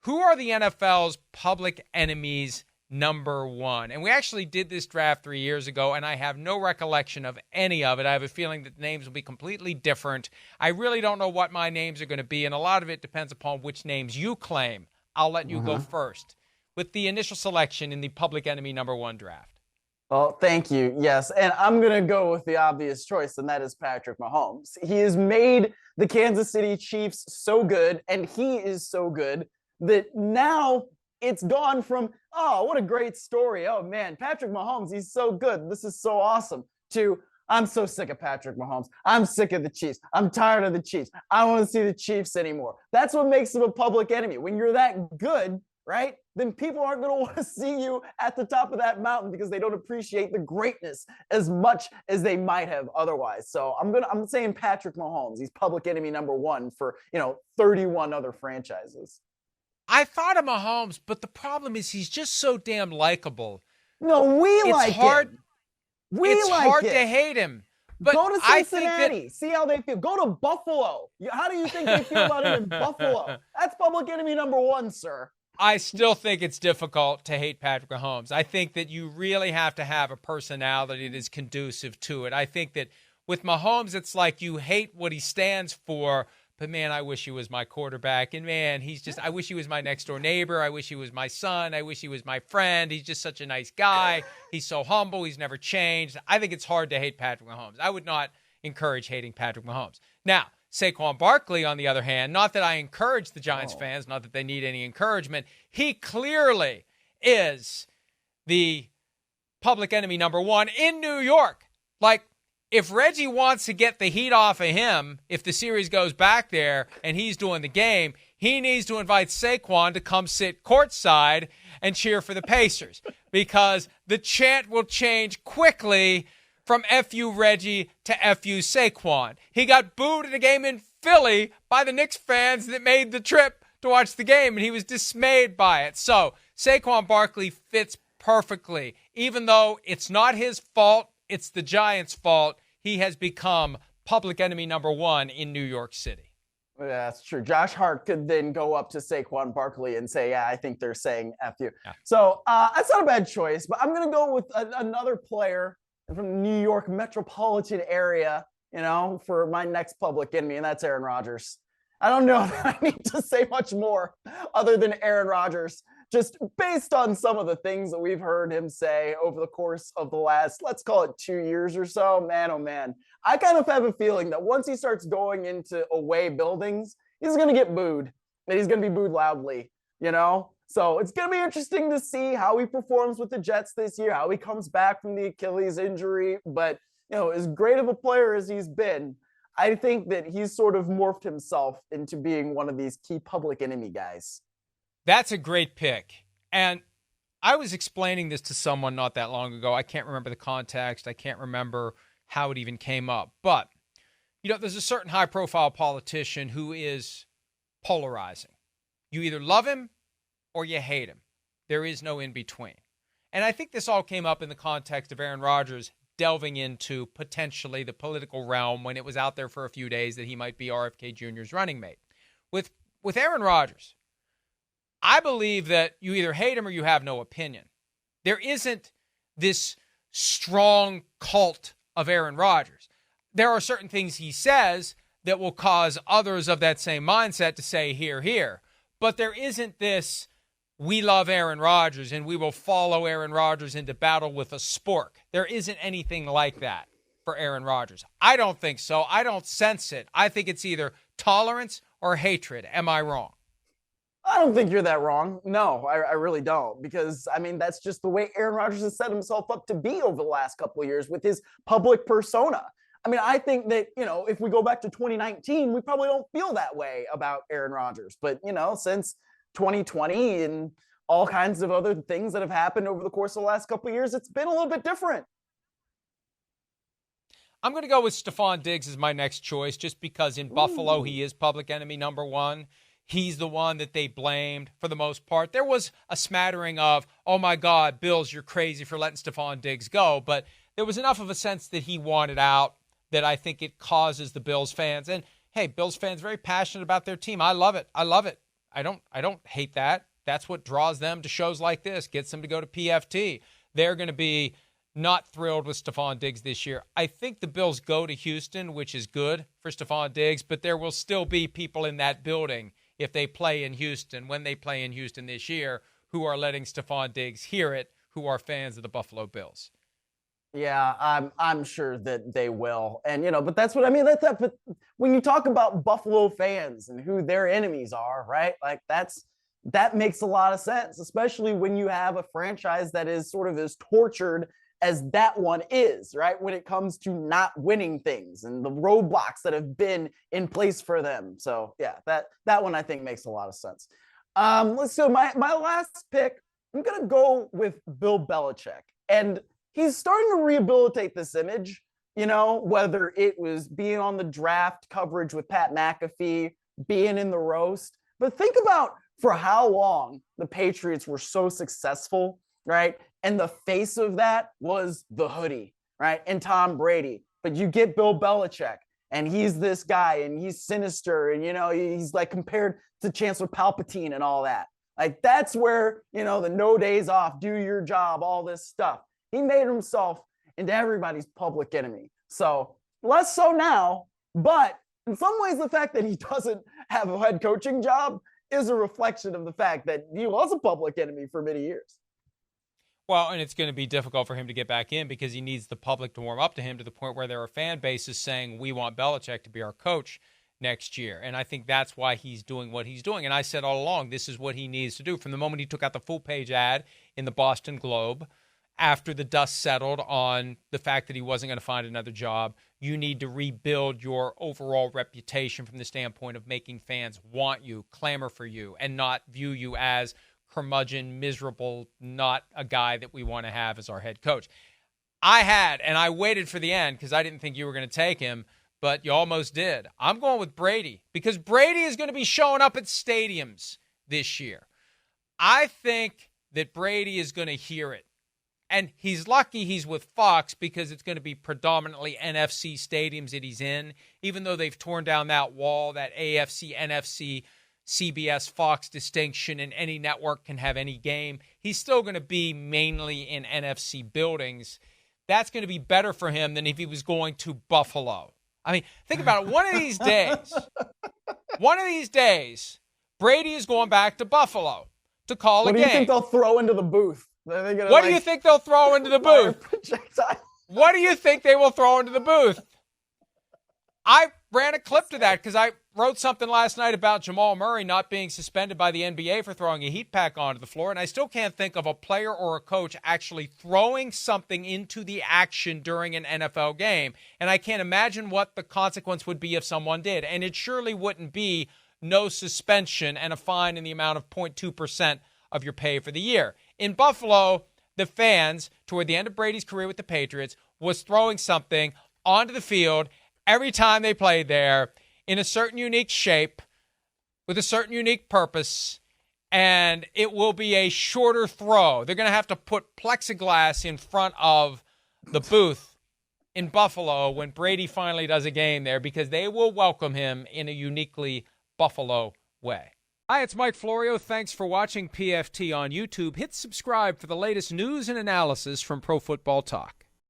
who are the NFL's public enemies number one? And we actually did this draft 3 years ago, and I have no recollection of any of it. I have a feeling that the names will be completely different. I really don't know what my names are going to be, and a lot of it depends upon which names you claim. I'll let you go first with the initial selection in the public enemy number one draft. Well, thank you. Yes, and I'm going to go with the obvious choice, and that is Patrick Mahomes. He has made the Kansas City Chiefs so good, and he is so good that now it's gone from, oh, what a great story. Oh, man, Patrick Mahomes, he's so good. This is so awesome. To, I'm so sick of Patrick Mahomes. I'm sick of the Chiefs. I'm tired of the Chiefs. I don't want to see the Chiefs anymore. That's what makes him a public enemy. When you're that good, right, then people aren't going to want to see you at the top of that mountain because they don't appreciate the greatness as much as they might have otherwise. So I'm saying Patrick Mahomes. He's public enemy number one for, 31 other franchises. I thought of Mahomes, but the problem is he's just so damn likable. No, it's hard to hate him. But go to Cincinnati. See how they feel. Go to Buffalo. How do you think they feel about him in Buffalo? That's public enemy number one, sir. I still think it's difficult to hate Patrick Mahomes. I think that you really have to have a personality that is conducive to it. I think that with Mahomes, it's like you hate what he stands for, but man, I wish he was my quarterback. And man, I wish he was my next door neighbor. I wish he was my son. I wish he was my friend. He's just such a nice guy. He's so humble. He's never changed. I think it's hard to hate Patrick Mahomes. I would not encourage hating Patrick Mahomes. Now, Saquon Barkley, on the other hand, not that I encourage the Giants fans, not that they need any encouragement, he clearly is the public enemy number one in New York. Like, if Reggie wants to get the heat off of him, if the series goes back there and he's doing the game, he needs to invite Saquon to come sit courtside and cheer for the Pacers because the chant will change quickly from F.U. Reggie to F.U. Saquon. He got booed at a game in Philly by the Knicks fans that made the trip to watch the game, and he was dismayed by it. So Saquon Barkley fits perfectly. Even though it's not his fault, it's the Giants' fault, he has become public enemy number one in New York City. Yeah, that's true. Josh Hart could then go up to Saquon Barkley and say, yeah, I think they're saying F you. Yeah. So that's not a bad choice, but I'm going to go with another player from the New York metropolitan area, for my next public enemy, and that's Aaron Rodgers. I don't know if I need to say much more other than Aaron Rodgers, just based on some of the things that we've heard him say over the course of the last, let's call it 2 years or so. Man, oh man. I kind of have a feeling that once he starts going into away buildings, he's going to get booed, and he's going to be booed loudly, So it's going to be interesting to see how he performs with the Jets this year, how he comes back from the Achilles injury. But, as great of a player as he's been, I think that he's sort of morphed himself into being one of these key public enemy guys. That's a great pick. And I was explaining this to someone not that long ago. I can't remember the context. I can't remember how it even came up. But, there's a certain high-profile politician who is polarizing. You either love him or you hate him. There is no in between. And I think this all came up in the context of Aaron Rodgers delving into potentially the political realm when it was out there for a few days that he might be RFK Jr.'s running mate. With Aaron Rodgers, I believe that you either hate him or you have no opinion. There isn't this strong cult of Aaron Rodgers. There are certain things he says that will cause others of that same mindset to say, here, here. But there isn't this, we love Aaron Rodgers and we will follow Aaron Rodgers into battle with a spork. There isn't anything like that for Aaron Rodgers. I don't think so. I don't sense it. I think it's either tolerance or hatred. Am I wrong? I don't think you're that wrong. No, I really don't. Because, that's just the way Aaron Rodgers has set himself up to be over the last couple of years with his public persona. I think that, if we go back to 2019, we probably don't feel that way about Aaron Rodgers. But, since 2020 and all kinds of other things that have happened over the course of the last couple of years, it's been a little bit different. I'm going to go with Stephon Diggs as my next choice just because in Buffalo he is public enemy number one. He's the one that they blamed for the most part. There was a smattering of, oh my God, Bills, you're crazy for letting Stephon Diggs go. But there was enough of a sense that he wanted out that I think it causes the Bills fans. And hey, Bills fans very passionate about their team. I love it. I don't hate that. That's what draws them to shows like this, gets them to go to PFT. They're going to be not thrilled with Stephon Diggs this year. I think the Bills go to Houston, which is good for Stephon Diggs, but there will still be people in that building if they play in Houston, when they play in Houston this year, who are letting Stephon Diggs hear it, who are fans of the Buffalo Bills. Yeah, I'm sure that they will. And, but that's what I mean. But when you talk about Buffalo fans and who their enemies are, right? Like that makes a lot of sense, especially when you have a franchise that is sort of as tortured as that one is, right? When it comes to not winning things and the roadblocks that have been in place for them. So yeah, that one I think makes a lot of sense. So my last pick, I'm going to go with Bill Belichick. And he's starting to rehabilitate this image, whether it was being on the draft coverage with Pat McAfee, being in the roast. But think about for how long the Patriots were so successful, right? And the face of that was the hoodie, right? And Tom Brady. But you get Bill Belichick, and he's this guy, and he's sinister, and, he's like compared to Chancellor Palpatine and all that. Like, that's where, the no days off, do your job, all this stuff. He made himself into everybody's public enemy. So less so now, but in some ways, the fact that he doesn't have a head coaching job is a reflection of the fact that he was a public enemy for many years. Well, and it's going to be difficult for him to get back in because he needs the public to warm up to him to the point where there are fan bases saying, we want Belichick to be our coach next year. And I think that's why he's doing what he's doing. And I said all along, this is what he needs to do. From the moment he took out the full-page ad in the Boston Globe, after the dust settled on the fact that he wasn't going to find another job, you need to rebuild your overall reputation from the standpoint of making fans want you, clamor for you, and not view you as curmudgeon, miserable, not a guy that we want to have as our head coach. I waited for the end because I didn't think you were going to take him, but you almost did. I'm going with Brady because Brady is going to be showing up at stadiums this year. I think that Brady is going to hear it. And he's lucky he's with Fox because it's going to be predominantly NFC stadiums that he's in. Even though they've torn down that wall, that AFC, NFC, CBS, Fox distinction, and any network can have any game, he's still going to be mainly in NFC buildings. That's going to be better for him than if he was going to Buffalo. I mean, think about it. One of these days, Brady is going back to Buffalo to call a game. What do you think they'll throw into the booth? What do you think they'll throw into the booth? What do you think they will throw into the booth? I ran a clip to that because I wrote something last night about Jamal Murray not being suspended by the NBA for throwing a heat pack onto the floor, and I still can't think of a player or a coach actually throwing something into the action during an NFL game, and I can't imagine what the consequence would be if someone did, and it surely wouldn't be no suspension and a fine in the amount of 0.2% of your pay for the year. In Buffalo, the fans, toward the end of Brady's career with the Patriots, was throwing something onto the field every time they played there in a certain unique shape with a certain unique purpose, and it will be a shorter throw. They're going to have to put plexiglass in front of the booth in Buffalo when Brady finally does a game there because they will welcome him in a uniquely Buffalo way. Hi, it's Mike Florio. Thanks for watching PFT on YouTube. Hit subscribe for the latest news and analysis from Pro Football Talk.